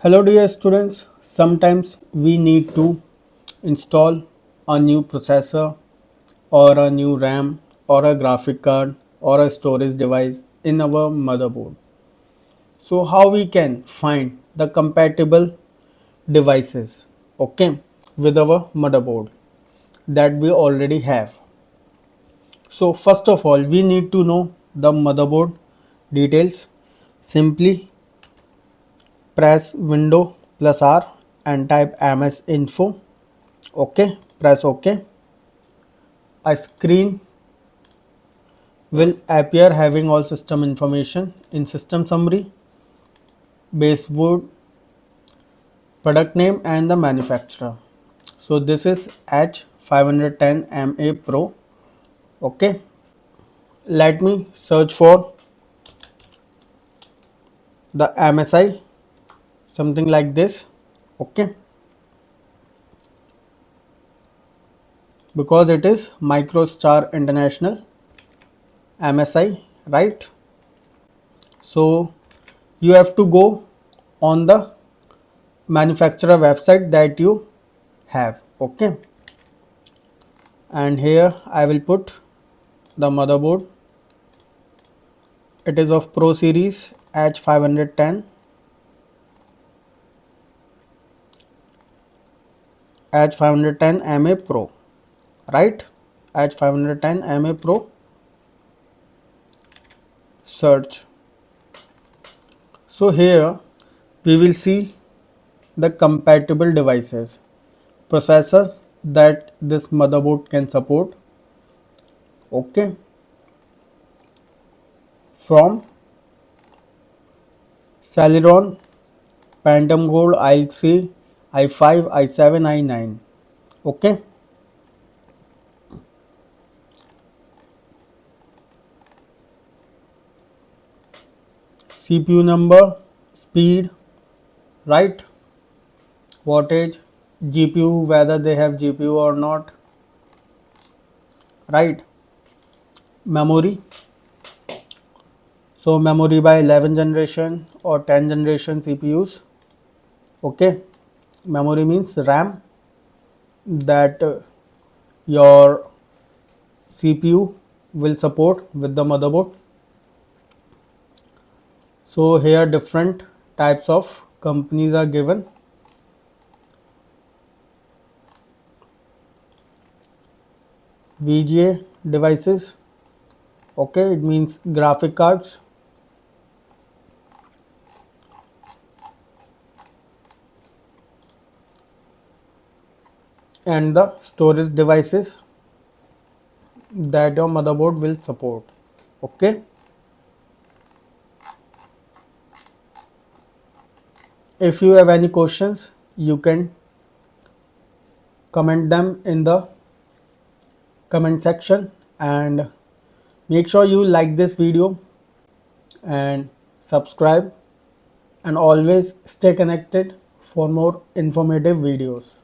Hello dear students, sometimes we need to install a new processor or a new RAM or a graphic card or a storage device in our motherboard. So how we can find the compatible devices, okay, with our motherboard that we already have. So first of all we need to know the motherboard details. Simply press window plus R and type ms info. OK, press OK. A screen will appear having all system information. In system summary, base board, product name and the manufacturer. So this is H510MA Pro. OK, let me search for the MSI, something like this. OK, because it is MicroStar International MSI, right? So you have to go on the manufacturer website that you have. Okay, and here I will put the motherboard. It is of Pro series H510 MA Pro, right? H510 MA Pro. Search. So here we will see the compatible devices, processors that this motherboard can support. Okay, from Celeron, Phantom Gold, i3, i5, i7, i9. Okay, CPU number, speed, right? Wattage, GPU, whether they have GPU or not, right? Memory, so memory by 11 generation or 10 generation CPUs. Okay, memory means RAM that your CPU will support with the motherboard. So here different types of companies are given. VGA devices, okay, it means graphic cards. And the storage devices that your motherboard will support. Okay, if you have any questions you can comment them in the comment section, and make sure you like this video and subscribe, and always stay connected for more informative videos.